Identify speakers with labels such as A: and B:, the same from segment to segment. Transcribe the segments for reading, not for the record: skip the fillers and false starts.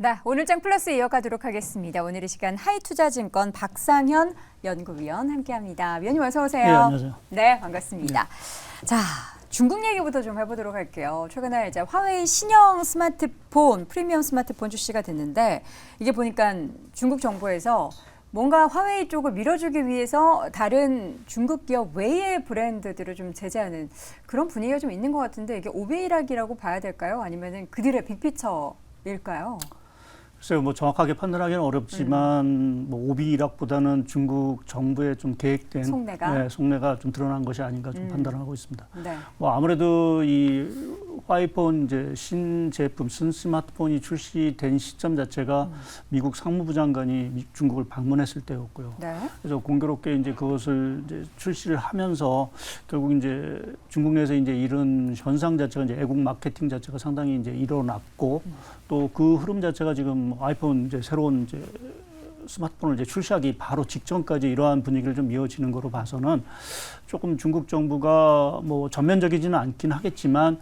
A: 네, 오늘장 플러스 이어가도록 하겠습니다. 오늘 이 시간 하이투자증권 박상현 연구위원 함께합니다. 위원님 어서 오세요.
B: 네, 안녕하세요.
A: 네, 반갑습니다. 자, 중국 얘기부터 좀 해보도록 할게요. 최근에 이제 화웨이 신형 스마트폰, 프리미엄 스마트폰 출시가 됐는데 이게 보니까 중국 정부에서 뭔가 화웨이 쪽을 밀어주기 위해서 다른 중국 기업 외의 브랜드들을 좀 제재하는 그런 분위기가 좀 있는 것 같은데 이게 오비락이라고 봐야 될까요? 아니면은 그들의 빅피처일까요?
B: 글쎄요, 뭐 정확하게 판단하기는 어렵지만 뭐 오비락보다는 중국 정부의 좀 계획된 속내가 좀 드러난 것이 아닌가 좀 판단하고 있습니다.
A: 네.
B: 뭐 아무래도 이 화이폰 이제 신제품, 신스마트폰이 출시된 시점 자체가 미국 상무부 장관이 중국을 방문했을 때였고요.
A: 네.
B: 그래서 공교롭게 이제 그것을 이제 출시를 하면서 결국 이제 중국 내에서 이제 이런 현상 자체가 이제 애국 마케팅 자체가 상당히 이제 일어났고 또 그 흐름 자체가 지금 아이폰 이제 새로운 이제 스마트폰을 이제 출시하기 바로 직전까지 이러한 분위기를 좀 이어지는 거로 봐서는 조금 중국 정부가 뭐 전면적이지는 않긴 하겠지만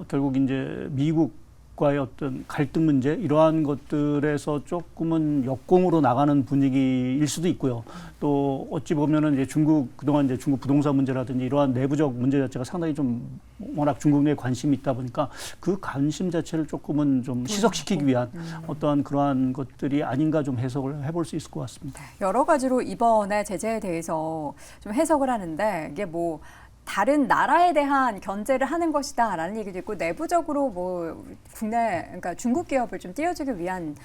B: 결국 이제 미국과의 어떤 갈등 문제 이러한 것들에서 조금은 역공으로 나가는 분위기일 수도 있고요. 또 어찌 보면은 이제 그동안 이제 중국 부동산 문제라든지 이러한 내부적 문제 자체가 상당히 좀 워낙 중국 내에 관심이 있다 보니까 그 관심 자체를 조금은 좀 희석시키기 위한 어떠한 그러한 것들이 아닌가 좀 해석을 해볼 수 있을 것 같습니다.
A: 여러 가지로 이번에 제재에 대해서 좀 해석을 하는데 이게 뭐 다른 나라에 대한 견제를 하는 것이다라는 얘기도 있고 내부적으로 뭐 국내 그러니까 중국 기업을 좀 띄워주기 위한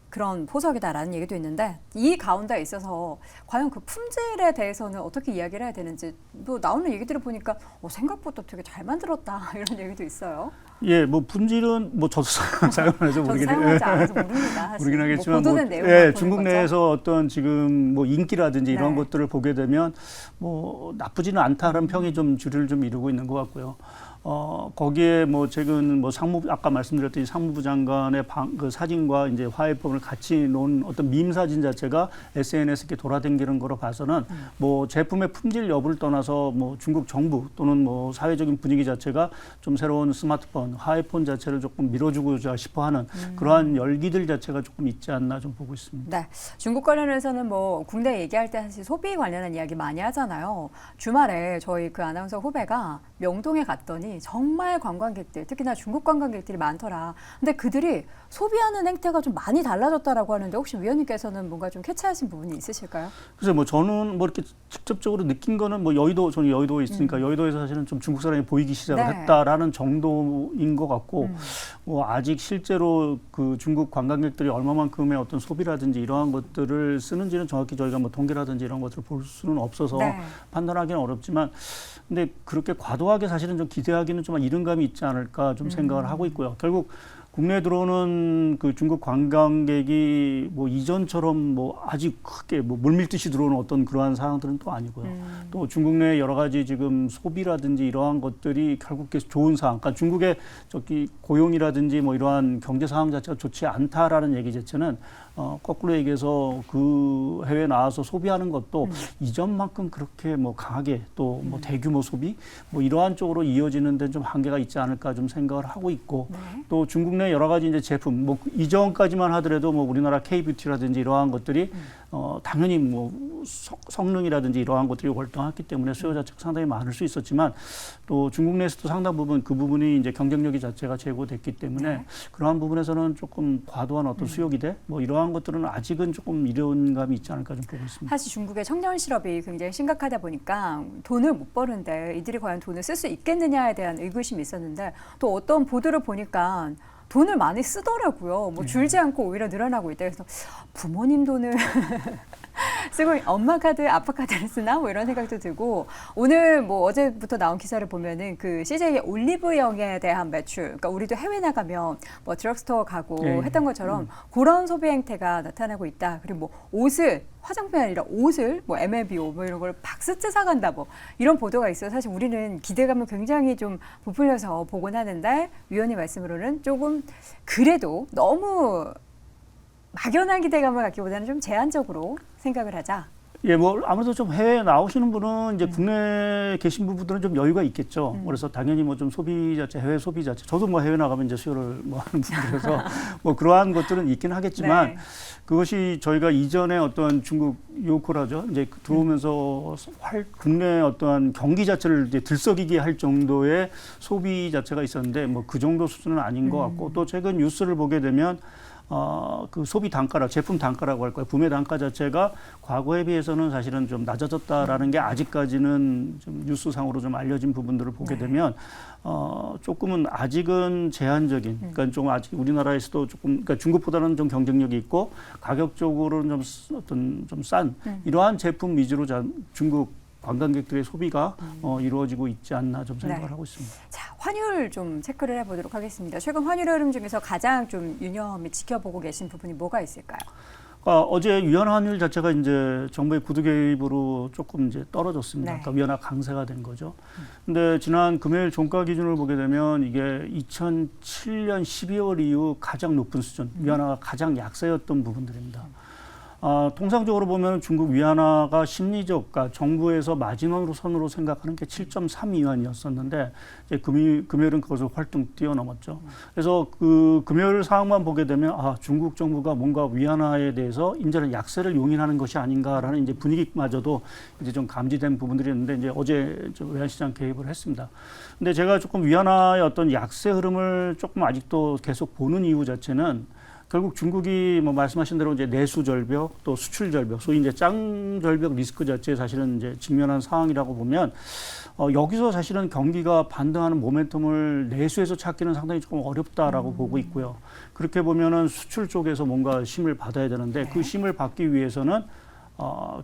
A: 그런 포석이다라는 얘기도 있는데 이 가운데 있어서 과연 그 품질에 대해서는 어떻게 이야기를 해야 되는지 또 나오는 얘기들을 보니까 생각보다 되게 잘 만들었다 이런 얘기도 있어요.
B: 예, 뭐 품질은 뭐 저도 사용해서 모르긴
A: 사용하지 않아서 모릅니다.
B: 모르긴 하겠지만
A: 뭐
B: 예, 중국 내에서 어떤 지금 뭐 인기라든지 이런 것들을 보게 되면 뭐 나쁘지는 않다는 평이 좀 주류를 좀 이루고 있는 것 같고요. 거기에 뭐 최근 뭐 아까 말씀드렸던 상무부 장관의 그 사진과 이제 화해법을 같이 놓은 어떤 밈 사진 자체가 SNS에 돌아다니는 거로 봐서는 뭐 제품의 품질 여부를 떠나서 뭐 중국 정부 또는 뭐 사회적인 분위기 자체가 좀 새로운 스마트폰, 화해폰 자체를 조금 밀어주고자 싶어 하는 그러한 열기들 자체가 조금 있지 않나 좀 보고 있습니다.
A: 네. 중국 관련해서는 뭐 국내 얘기할 때 사실 소비 관련한 이야기 많이 하잖아요. 주말에 저희 그 아나운서 후배가 명동에 갔더니 정말 관광객들, 특히나 중국 관광객들이 많더라. 근데 그들이 소비하는 행태가 좀 많이 달라졌다라고 하는데 혹시 위원님께서는 뭔가 좀 캐치하신 부분이 있으실까요?
B: 글쎄 뭐 저는 뭐 이렇게 직접적으로 느낀 거는 뭐 저는 여의도에 있으니까 여의도에서 사실은 좀 중국 사람이 보이기 시작을 했다라는 정도인 것 같고 뭐 아직 실제로 그 중국 관광객들이 얼마만큼의 어떤 소비라든지 이러한 것들을 쓰는지는 정확히 저희가 뭐 통계라든지 이런 것들을 볼 수는 없어서 판단하기는 어렵지만 근데 그렇게 과도하게 사실은 좀 기대하기는 좀 이른 감이 있지 않을까 좀 생각을 하고 있고요. 결국 국내에 들어오는 그 중국 관광객이 뭐 이전처럼 뭐 아직 크게 뭐 물밀듯이 들어오는 어떤 그러한 상황들은 또 아니고요. 또 중국 내 여러 가지 지금 소비라든지 이러한 것들이 결국 좋은 상황, 그러니까 중국의 저기 고용이라든지 뭐 이러한 경제 상황 자체가 좋지 않다라는 얘기 자체는 거꾸로 얘기해서 그 해외에 나와서 소비하는 것도 이전만큼 그렇게 뭐 강하게 또 뭐 대규모 소비 뭐 이러한 쪽으로 이어지는 데는 좀 한계가 있지 않을까 좀 생각을 하고 있고 또 중국 내 여러 가지 이제 제품 뭐 이전까지만 하더라도 뭐 우리나라 K뷰티라든지 이러한 것들이 당연히 뭐 성능이라든지 이러한 것들이 월등했기 때문에 수요 자체가 상당히 많을 수 있었지만 또 중국 내에서도 상당 부분 그 부분이 이제 경쟁력이 자체가 제고됐기 때문에 그러한 부분에서는 조금 과도한 어떤 수요 기대 뭐 이러한 것들은 아직은 조금 이른 감이 있지 않을까 좀 보고 있습니다.
A: 사실 중국의 청년 실업이 굉장히 심각하다 보니까 돈을 못 버는데 이들이 과연 돈을 쓸 수 있겠느냐에 대한 의구심이 있었는데 또 어떤 보도를 보니까 돈을 많이 쓰더라고요. 뭐 줄지 않고 오히려 늘어나고 있다. 그래서 부모님 돈을 쓰고 엄마 카드, 아빠 카드를 쓰나 뭐 이런 생각도 들고 오늘 뭐 어제부터 나온 기사를 보면은 그 CJ의 올리브영에 대한 매출, 그러니까 우리도 해외 나가면 뭐 드럭스토어 가고 했던 것처럼 그런 소비 행태가 나타나고 있다. 그리고 뭐 옷을 화장품이 아니라 옷을 뭐 MLBO 뭐 이런 걸 박스째 사간다 뭐 이런 보도가 있어요. 사실 우리는 기대감을 굉장히 좀 부풀려서 보곤 하는데 위원님 말씀으로는 조금 그래도 너무 막연한 기대감을 갖기보다는 좀 제한적으로 생각을 하자.
B: 예, 뭐 아무래도 좀 해외에 나오시는 분은 이제 국내에 계신 분들은 좀 여유가 있겠죠. 그래서 당연히 뭐 좀 소비 자체, 해외 소비 자체. 저도 뭐 해외 나가면 이제 수요를 뭐 하는 분들이라서 뭐 그러한 것들은 있긴 하겠지만
A: 네.
B: 그것이 저희가 이전에 어떤 중국 요코라죠. 이제 들어오면서 국내 어떠한 경기 자체를 이제 들썩이게 할 정도의 소비 자체가 있었는데 뭐 그 정도 수준은 아닌 것 같고 또 최근 뉴스를 보게 되면 그 소비 단가라, 제품 단가라고 할까요? 구매 단가 자체가 과거에 비해서는 사실은 좀 낮아졌다라는 게 아직까지는 좀 뉴스상으로 좀 알려진 부분들을 보게 되면 조금은 아직은 제한적인, 그러니까 좀 아직 우리나라에서도 조금, 그러니까 중국보다는 좀 경쟁력이 있고 가격적으로는 좀 어떤 좀 싼 이러한 제품 위주로 중국 관광객들의 소비가 이루어지고 있지 않나 좀 생각을
A: 네.
B: 하고 있습니다.
A: 자, 환율 좀 체크를 해보도록 하겠습니다. 최근 환율 흐름 중에서 가장 좀 유념히 지켜보고 계신 부분이 뭐가 있을까요?
B: 어제 위안화 환율 자체가 이제 정부의 구두 개입으로 조금 이제 떨어졌습니다.
A: 네.
B: 그러니까 위안화 강세가 된 거죠. 근데 지난 금요일 종가 기준을 보게 되면 이게 2007년 12월 이후 가장 높은 수준, 위안화가 가장 약세였던 부분들입니다. 통상적으로 보면 중국 위안화가 심리적, 그러니까 정부에서 마지막으로 선으로 생각하는 게 7.3위안이었었는데 이제 금요일은 그것을 활동 뛰어넘었죠. 그래서 그 금요일 상황만 보게 되면 중국 정부가 뭔가 위안화에 대해서 이제는 약세를 용인하는 것이 아닌가라는 이제 분위기마저도 이제 좀 감지된 부분들이 있는데 이제 어제 외환시장 개입을 했습니다. 근데 제가 조금 위안화의 어떤 약세 흐름을 조금 아직도 계속 보는 이유 자체는 결국 중국이 뭐 말씀하신 대로 이제 내수 절벽 또 수출 절벽, 소위 이제 짱 절벽 리스크 자체에 사실은 이제 직면한 상황이라고 보면 여기서 사실은 경기가 반등하는 모멘텀을 내수에서 찾기는 상당히 조금 어렵다라고 보고 있고요. 그렇게 보면은 수출 쪽에서 뭔가 힘을 받아야 되는데 그 힘을 받기 위해서는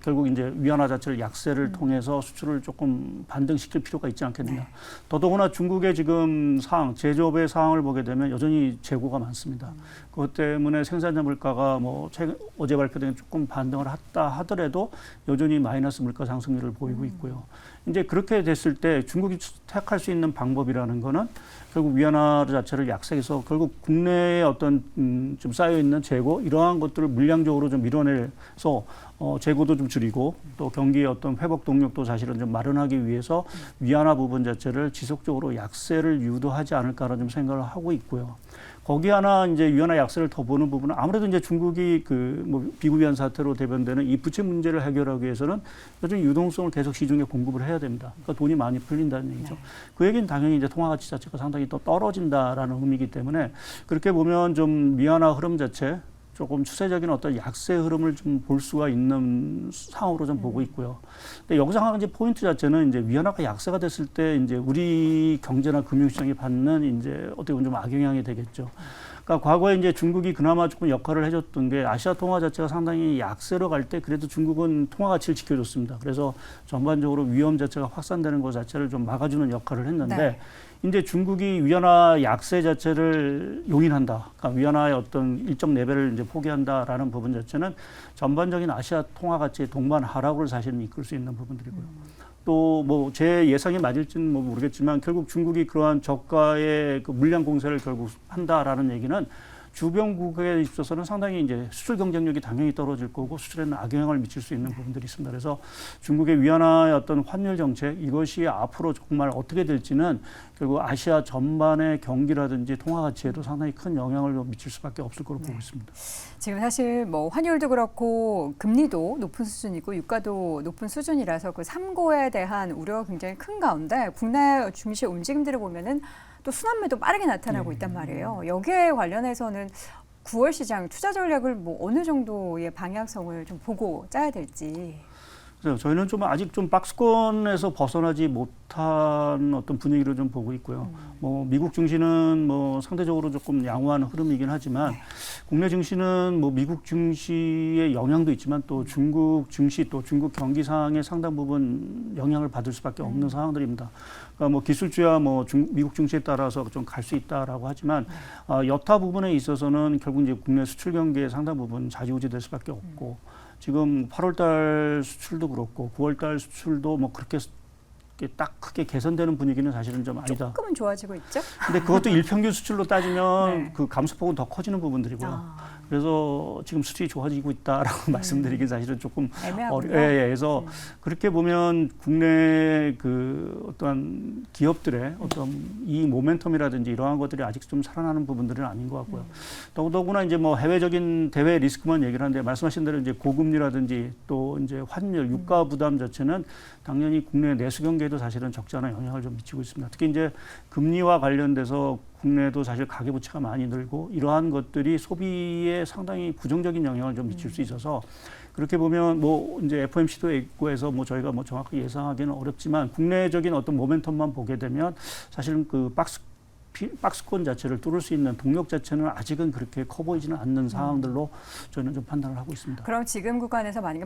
B: 결국 이제 위안화 자체를 약세를 통해서 수출을 조금 반등시킬 필요가 있지 않겠느냐.
A: 네.
B: 더더구나 중국의 지금 상황, 제조업의 상황을 보게 되면 여전히 재고가 많습니다. 그것 때문에 생산자 물가가 뭐 어제 발표된 조금 반등을 했다 하더라도 여전히 마이너스 물가 상승률을 보이고 있고요. 이제 그렇게 됐을 때 중국이 택할 수 있는 방법이라는 거는 결국 위안화 자체를 약세해서 결국 국내에 어떤 좀 쌓여 있는 재고 이러한 것들을 물량적으로 좀 밀어내서 재고도 좀 줄이고 또 경기의 어떤 회복 동력도 사실은 좀 마련하기 위해서 위안화 부분 자체를 지속적으로 약세를 유도하지 않을까라는 좀 생각을 하고 있고요. 거기 하나 이제 위안화 약세를 더 보는 부분은 아무래도 이제 중국이 그 뭐 비구 위안 사태로 대변되는 이 부채 문제를 해결하기 위해서는 여전히 유동성을 계속 시중에 공급을 해야 됩니다. 그러니까 돈이 많이 풀린다는 얘기죠.
A: 네.
B: 그 얘기는 당연히 이제 통화 가치 자체가 상당히 또 떨어진다라는 의미이기 때문에 그렇게 보면 좀 위안화 흐름 자체 조금 추세적인 어떤 약세 흐름을 좀 볼 수가 있는 상황으로 좀 보고 있고요. 근데 여기서 한 가지 포인트 자체는 이제 위안화가 약세가 됐을 때 이제 우리 경제나 금융시장이 받는 이제 어떻게 보면 좀 악영향이 되겠죠. 그러니까 과거에 이제 중국이 그나마 조금 역할을 해줬던 게 아시아 통화 자체가 상당히 약세로 갈 때 그래도 중국은 통화 가치를 지켜줬습니다. 그래서 전반적으로 위험 자체가 확산되는 것 자체를 좀 막아주는 역할을 했는데
A: 네.
B: 이제 중국이 위안화 약세 자체를 용인한다. 그러니까 위안화의 어떤 일정 레벨을 이제 포기한다라는 부분 자체는 전반적인 아시아 통화 가치의 동반 하락을 사실은 이끌 수 있는 부분들이고요. 또 뭐 제 예상이 맞을지는 뭐 모르겠지만 결국 중국이 그러한 저가의 그 물량 공세를 결국 한다라는 얘기는 주변국에 있어서는 상당히 이제 수출 경쟁력이 당연히 떨어질 거고 수출에는 악영향을 미칠 수 있는 부분들이 있습니다. 그래서 중국의 위안화의 어떤 환율 정책 이것이 앞으로 정말 어떻게 될지는 결국 아시아 전반의 경기라든지 통화 가치에도 상당히 큰 영향을 미칠 수밖에 없을 거로 보고 있습니다.
A: 지금 사실 뭐 환율도 그렇고 금리도 높은 수준이고 유가도 높은 수준이라서 그 삼고에 대한 우려가 굉장히 큰 가운데 국내 증시 움직임들을 보면은 또 순환매도 빠르게 나타나고 있단 말이에요. 여기에 관련해서는 9월 시장 투자 전략을 뭐 어느 정도의 방향성을 좀 보고 짜야 될지.
B: 그래서 저희는 좀 아직 좀 박스권에서 벗어나지 못한 어떤 분위기를 좀 보고 있고요. 뭐 미국 증시는 뭐 상대적으로 조금 양호한 흐름이긴 하지만 국내 증시는 뭐 미국 증시의 영향도 있지만 또 중국 증시 또 중국 경기 상황에 상당 부분 영향을 받을 수밖에 없는 상황들입니다. 그러니까 뭐 기술주야 뭐 미국 증시에 따라서 좀 갈 수 있다라고 하지만 여타 부분에 있어서는 결국 이제 국내 수출 경기에 상당 부분 좌지우지될 수밖에 없고. 지금 8월달 수출도 그렇고 9월달 수출도 뭐 그렇게 딱 크게 개선되는 분위기는 사실은 좀 아니다.
A: 조금은 좋아지고 있죠.
B: 근데 그것도 일평균 수출로 따지면
A: 네.
B: 그 감소폭은 더 커지는 부분들이고요. 그래서 지금 수준이 좋아지고 있다라고 말씀드리긴 사실은 조금
A: 애매하군요.
B: 그래서 그렇게 보면 국내 그 어떠한 기업들의 어떤 이 모멘텀이라든지 이러한 것들이 아직 좀 살아나는 부분들은 아닌 것 같고요. 더구나 이제 뭐 해외적인 대외 리스크만 얘기를 하는데 말씀하신 대로 이제 고금리라든지 또 이제 환율, 유가 부담 자체는 당연히 국내 내수 경기에도 사실은 적지 않은 영향을 좀 미치고 있습니다. 특히 이제 금리와 관련돼서 국내도 사실 가계부채가 많이 늘고 이러한 것들이 소비에 상당히 부정적인 영향을 좀 미칠 수 있어서 그렇게 보면 뭐 이제 FOMC도 있고 해서 뭐 저희가 뭐 정확히 예상하기는 어렵지만 국내적인 어떤 모멘텀만 보게 되면 사실은 그 박스권 자체를 뚫을 수 있는 동력 자체는 아직은 그렇게 커 보이지는 않는 상황들로 저희는 좀 판단을 하고 있습니다.
A: 그럼 지금 구간에서 만약에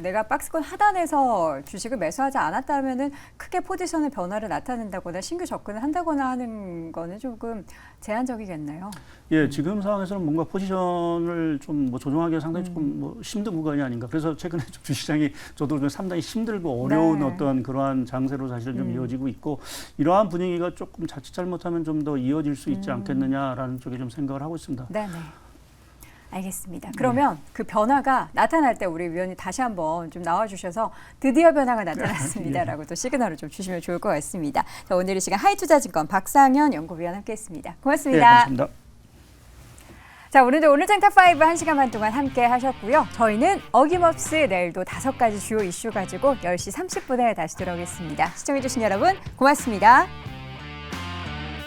A: 내가 박스권 하단에서 주식을 매수하지 않았다면은 크게 포지션의 변화를 나타낸다거나 신규 접근을 한다거나 하는 거는 조금 제한적이겠네요.
B: 예, 지금 상황에서는 뭔가 포지션을 좀 뭐 조정하기가 상당히 조금 뭐 힘든 구간이 아닌가. 그래서 최근에 좀 주시장이 저도 좀 상당히 힘들고 어려운
A: 네.
B: 어떤 그러한 장세로 사실은 좀 이어지고 있고 이러한 분위기가 조금 자칫 잘못하면 좀 더 이어질 수 있지 않겠느냐라는 쪽에 좀 생각을 하고 있습니다.
A: 네. 알겠습니다. 그러면 그 변화가 나타날 때 우리 위원님 다시 한번 좀 나와주셔서 드디어 변화가 나타났습니다라고 또 시그널을 좀 주시면 좋을 것 같습니다. 자, 오늘 이 시간 하이투자증권 박상현 연구위원 함께했습니다. 고맙습니다.
B: 네, 감사합니다.
A: 자, 오늘도 오늘장 탑5 1시간 반 동안 함께 하셨고요. 저희는 어김없이 내일도 5가지 주요 이슈 가지고 10시 30분에 다시 돌아오겠습니다. 시청해주신 여러분 고맙습니다.